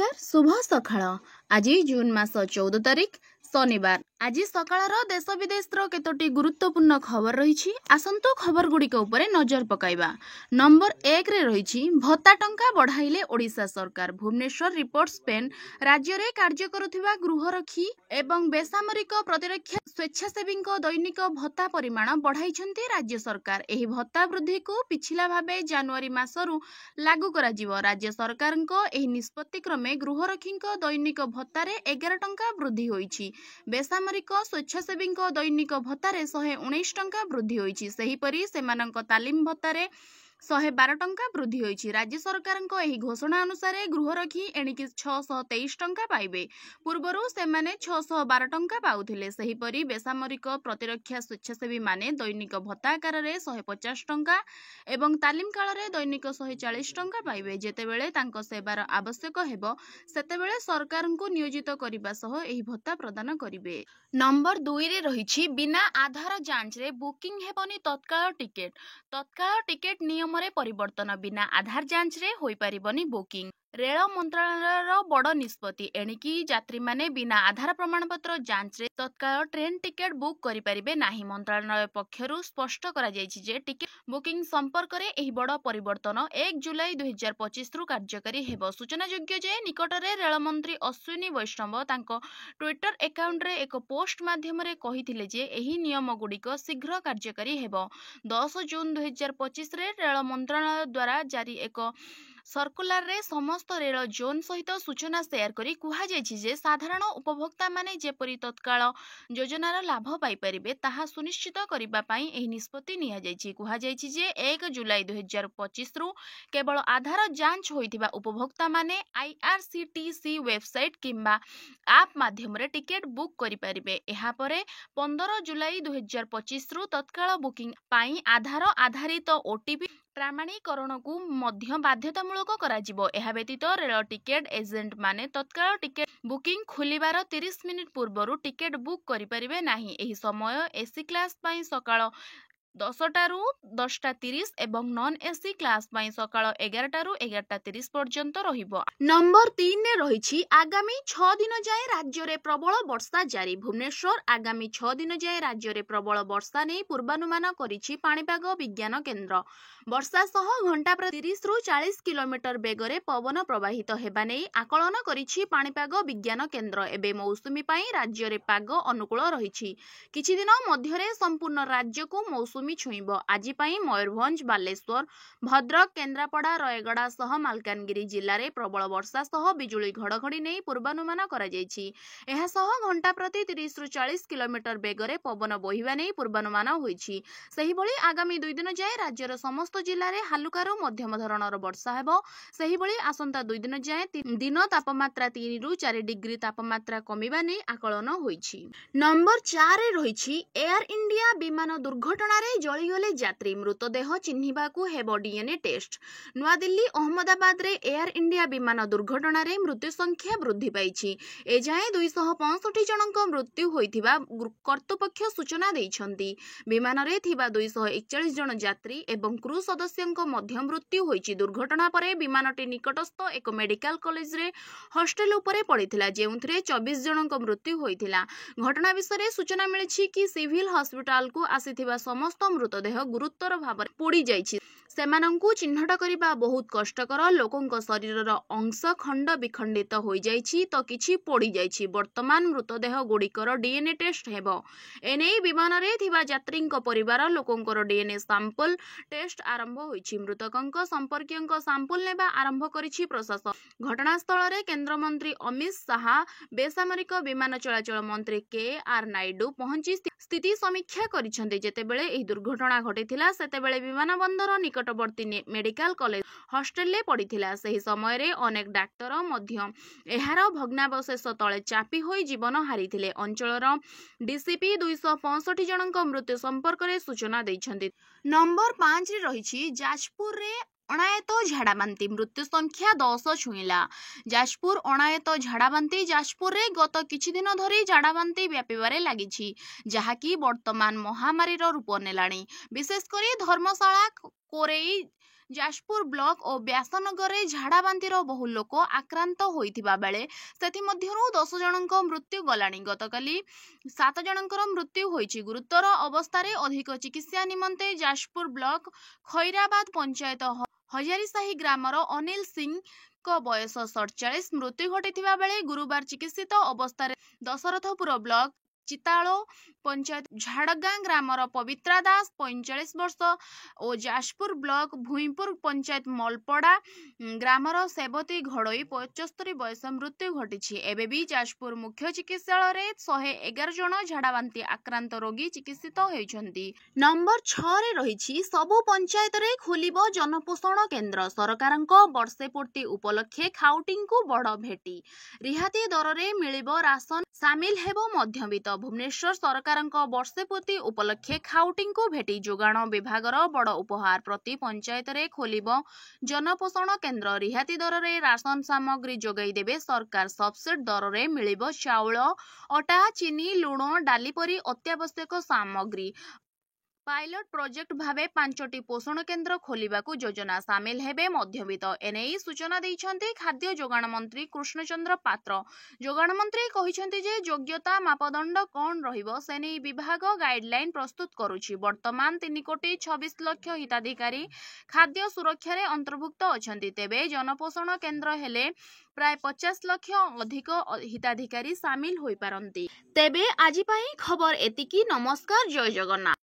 नमस्कार शुभ सकाळ। आज जून मास 14 तारिख शनिवार। आज सकाळर देश विदेशर केतोटी गुरुत्वपूर्ण खबर रही। आसंतो खबर गुड़िक उपरे नजर पकाइबा। नंबर 1 रे रही भत्ता टंका बढ़ाइले ओडिशा सरकार। भुवनेश्वर रिपोर्ट्स पेन राज्य रे कार्य करुथिबा गृहरक्षी एवं बेसामरिक प्रतिरक्षा स्वेच्छासेवी दैनिक भत्ता परिमाण बढ़ाइछन्ति राज्य सरकार। एही भत्ता वृद्धि को पिछिला भाबे जनवरी मासरु लागू करा जिवो। राज्य सरकारଙ୍କ एही निष्पत्ति क्रमे गृहरक्षी दैनिक भत्तारे 11 टंका वृद्धि होईछि। बेसामरिक स्वेच्छासेवी दैनिक भत्तारे 119 टंका वृद्धि होईछि। सेहीपरि सेमानଙ୍କ तालीम भत्तारे 112 टंका वृद्धि होईछि। राज्य सरकारଙ୍କ एही घोषणा अनुसार गृहरक्षी एणिकी 623 टंका पाइबे। पूर्वरु सेमाने 612 टंका पाउथिले। सेहीपरि बेसामरिक प्रतिरक्षा स्वेच्छासेवी माने दैनिक भत्ता आकार रे 150 टंका एवं तालीम काल रे दैनिक 140 टंका पाइबे। जेतेबेले तांको सेवार आवश्यक हेबो सेतेबेले सरकारଙ୍କୁ नियोजित करिबा सह एही भत्ता प्रदान करिवे। नंबर 2 रे रहिछि बिना आधार जांच रे बुकिंग हेबनी तत्काल टिकेट। तत्काल टिकेट नियम रे परिवर्तन बिना आधार जांच रे होई परिबनी बुकिंग। रेल मंत्रालयर बड़ निष्पत्ति एणिकी यात्री माने बिना आधार प्रमाणपत्र जांच रे तत्काल ट्रेन टिकेट बुक करि परिबे नाही। मंत्रालय पक्षरु स्पष्ट करा जायछि जे टिकेट बुकिंग संपर्क रे एही बड़ परिवर्तन 1 जुलाई 2025 रु कार्यकारी हेबो। सूचनायोग्य जे निकटरे रेल मंत्री अश्विनी वैष्णव तांको ट्विटर अकाउंट रे एक पोस्ट माध्यम रे कहिथिले जे एही नियम गुड़िक शीघ्र कार्यकारी हेबो। 10 जून 2025 रे रेल मंत्रालय द्वारा जारी एक सर्कुलर रे समस्त रेल जोन सहित सूचना शेयर करी कुहा जायछि जे साधारण उपभोक्ता माने जेपरि तत्काल योजनार लाभ पाई परिबे ताहा सुनिश्चित करिबा पई एही निष्पत्ति निया जायछि। कुहा जायछि जे 1 जुलाई 2025 रु केवल आधार जांच होइथिबा उपभोक्ता माने आईआरसीटीसी वेबसाइट किंबा ऐप माध्यम रे टिकेट बुक करि परिबे। एहा परे 15 जुलाई 2025 रु तत्काल बुकिंग पई आधार आधारित ओटीपी प्रमाणीकरण को मध्य बाध्यतामूलक कराजिबो। एहा व्यतीत रेल टिकेट एजेंट माने तत्काल टिकेट बुकिंग खुलिबार 30 मिनिट पूर्वरु टिकेट बुक करि परिबे नाही। एही समय एसी क्लास पई सकाळ 10टा रु 10:30 एवं नॉन एसी क्लास पई सकाळ 11टा रु 11:30 पर्यंत रहिबो। नंबर 3 ने रहिछि आगामी 6 दिन जाय राज्य रे प्रबल वर्षा जारी। भुवनेश्वर आगामी 6 दिन जाय राज्य रे प्रबल वर्षा नै पूर्वानुमान करिछि पाणीपाग विज्ञान केन्द्र। वर्षा सह घंटा प्रति 30 रु 40 किलोमीटर बेगरे पवन प्रवाहित हेबा नै आकलन करिछि पाणीपाग विज्ञान केन्द्र। एबे मौसुमी पई राज्य रे पाग अनुकूल रहिछि। किछि दिन मध्यरे संपूर्ण राज्य को मौसुमी छुईब। आज पई मयूरभंज बालेश्वर भद्रक केन्द्रापड़ा रायगड़ा सह मालकानगिरी जिल्ला रे प्रबल वर्षा सह बिजुली घड़घड़ी नै पूर्वानुमान करा जायछि। एहा सह घंटा प्रति 30 रु 40 किलोमीटर बेगरे पवन बोहिबा नै पूर्वानुमान होईछि। सेही भली आगामी 2 दिन जाय राज्यर समस्त जिल्ला रे हालुकारु मध्यम धरणर वर्षा हेबो। सेही भली आसंता 2 दिन जाय दिन तापमात्रा 3 रु 4 डिग्री तापमात्रा कमिबा नै आकलन होईछि। नंबर 4 रे रहिछि एयर इंडिया विमान दुर्घटना रे जळीगले यात्री मृतदेह चिन्हिबाकू हेबो डीएनए टेस्ट। नुआ दिल्ली अहमदाबाद रे एयर इंडिया विमान दुर्घटना रे मृत्यु संख्या वृद्धि पाइछि। ए जाय 265 जनक मृत्यु होइथिबा कर्तृपक्ष सूचना दैछन्ति। विमान रे थिबा 241 जन यात्री एवं क्रू सदस्यଙ୍କ मध्य मृत्यु होइछि। दुर्घटना परे विमानटी निकटस्थ एक मेडिकल कॉलेज रे हॉस्टेल उपरे पड़िथिला जेउथरे 24 जनक मृत्यु होइथिला। घटना विषय सूचना मिलिछि कि सिविल हॉस्पिटल को आसीथिबा समस्त मृतदेह गुरुतर भाବରେ पोड़ी जाइछि। सेमानंकु चिन्हट करिबा बहुत कष्टकर। लोकंक शरीरर अंश खंड विखंडित होई जाइछि तो किछि पोड़ी जाइछि। वर्तमान मृतदेह गुड़िकर डीएनए टेस्ट हेबो। एनै विमान रे थिबा यात्रींक परिवार लोकंकर डीएनए सैंपल टेस्ट आरंभ होइछि। मृतकंक संपर्कीयंक सैंपल नेबा आरंभ करिछि प्रशासन। घटनास्थल रे केंद्र मंत्री अमित शाह बेसामरिक विमान चलाचल मंत्री के.आर. नायडू पहुंची स्थिति समीक्षा करिसंते। जेतेबेले एही दुर्घटना घटिथिला सेतेबेले विमान बंदर निकटवर्ती मेडिकल कॉलेज हॉस्टेल ले पड़िथिला। सेही समय रे अनेक डाक्टर मध्य एहार भग्नावशेष तळे चापी होई जीवन हारिथिले। अंचलर डीसीपी 265 जनक मृत्यु संपर्क रे सूचना दैछन्ति। नंबर 5 रे रहिछि जाजपुर रे अणायत झाड़ाबांती मृत्यु संख्या 10 छुईला। जाजपुर अणायत झाड़ाबांती जाजपुर रे गत किछि दिन धरी झाड़ाबांती व्यापीबारे लागिछि जहाँकि वर्तमान महामारी रूप नेलाणी। विशेष करी धर्मशाला कोरेई ଯାଜପୁର ବ୍ଲକ ଓ ବ୍ୟାସନଗରରେ ଝାଡ଼ାବାନ୍ତିର ବହୁ ଲୋକ ଆକ୍ରାନ୍ତ ହୋଇଥିବା ବେଳେ ସେଥିମଧ୍ୟରୁ 10 ଜଣଙ୍କ ମୃତ୍ୟୁ ଗଲାଣି। ଗତକାଲି 7 ଜଣଙ୍କର ମୃତ୍ୟୁ ହୋଇଛି। ଗୁରୁତର ଅବସ୍ଥାରେ ଅଧିକ ଚିକିତ୍ସା ନିମନ୍ତେ ଯାଜପୁର ବ୍ଲକ ଖଇରାବାଦ ପଞ୍ଚାୟତ ହଜାରିସାହି ଗ୍ରାମର ଅନିଲ ସିଂଙ୍କ ବୟସ 47 ମୃତ୍ୟୁ ଘଟିଥିବା ବେଳେ ଗୁରୁବାର ଚିକିତ୍ସିତ ଅବସ୍ଥାରେ ଦଶରଥପୁର ବ୍ଲକ ଚିତାଳ ପଞ୍ଚାୟତ ଝାଡ଼ଗାଁ ଗ୍ରାମର ପବିତ୍ରା ଦାସ 45 ବର୍ଷ ଓ ଯାଜପୁର ବ୍ଲକ ଭୁଇଁପୁର ପଞ୍ଚାୟତ ମଲପଡ଼ା ଗ୍ରାମର ସେବତୀ ଘଡ଼ୋଇ 75 ବୟସ ମୃତ୍ୟୁ ଘଟିଛି। ଏବେ ବି ଯାଜପୁର ମୁଖ୍ୟ ଚିକିତ୍ସାଳୟରେ 111 ଜଣ ଝାଡ଼ାବାନ୍ତି ଆକ୍ରାନ୍ତ ରୋଗୀ ଚିକିତ୍ସିତ ହେଉଛନ୍ତି। ନମ୍ବର 6ରେ ରହିଛି ସବୁ ପଞ୍ଚାୟତରେ ଖୋଲିବ ଜନପୋଷଣ କେନ୍ଦ୍ର। ସରକାରଙ୍କ ବର୍ଷେ ପୂର୍ତ୍ତି ଉପଲକ୍ଷେ ଖାଉଟିଙ୍କୁ ବଡ଼ ଭେଟି। ରିହାତି ଦରରେ ମିଳିବ ରାସନ, ସାମିଲ ହେବ ମଧ୍ୟବିତ୍ତ। ଭୁବନେଶ୍ୱର ସରକାରଙ୍କ ବର୍ଷେ ପୂର୍ତ୍ତି ଉପଲକ୍ଷେ ଖାଉଟିଙ୍କୁ ଭେଟି ଯୋଗାଣ ବିଭାଗର ବଡ଼ ଉପହାର। ପ୍ରତି ପଞ୍ଚାୟତରେ ଖୋଲିବ ଜନପୋଷଣ କେନ୍ଦ୍ର। ରିହାତି ଦରରେ ରାସନ ସାମଗ୍ରୀ ଯୋଗାଇ ଦେବେ ସରକାର। ସବସିଡି ଦରରେ ମିଳିବ ଚାଉଳ, ଅଟା, ଚିନି, ଲୁଣ, ଡାଲି ପରି ଅତ୍ୟାବଶ୍ୟକ ସାମଗ୍ରୀ। ପାଇଲଟ ପ୍ରୋଜେକ୍ଟ ଭାବେ 5ଟି ପୋଷଣ କେନ୍ଦ୍ର ଖୋଲିବାକୁ ଯୋଜନା। ସାମିଲ ହେବେ ମଧ୍ୟବିତ୍ତ। ଏନେଇ ସୂଚନା ଦେଇଛନ୍ତି ଖାଦ୍ୟ ଯୋଗାଣ ମନ୍ତ୍ରୀ କୃଷ୍ଣଚନ୍ଦ୍ର ପାତ୍ର। ଯୋଗାଣ ମନ୍ତ୍ରୀ କହିଛନ୍ତି ଯେ ଯୋଗ୍ୟତା ମାପଦଣ୍ଡ କ'ଣ ରହିବ ସେ ନେଇ ବିଭାଗ ଗାଇଡଲାଇନ ପ୍ରସ୍ତୁତ କରୁଛି। ବର୍ତ୍ତମାନ 3,26,00,000 ହିତାଧିକାରୀ ଖାଦ୍ୟ ସୁରକ୍ଷାରେ ଅନ୍ତର୍ଭୁକ୍ତ ଅଛନ୍ତି। ତେବେ ଜନପୋଷଣ କେନ୍ଦ୍ର ହେଲେ ପ୍ରାୟ 50 ଲକ୍ଷ ଅଧିକ ହିତାଧିକାରୀ ସାମିଲ ହୋଇପାରନ୍ତି। ତେବେ ଆଜି ପାଇଁ ଖବର ଏତିକି। ନମସ୍କାର, ଜୟ ଜଗନ୍ନାଥ।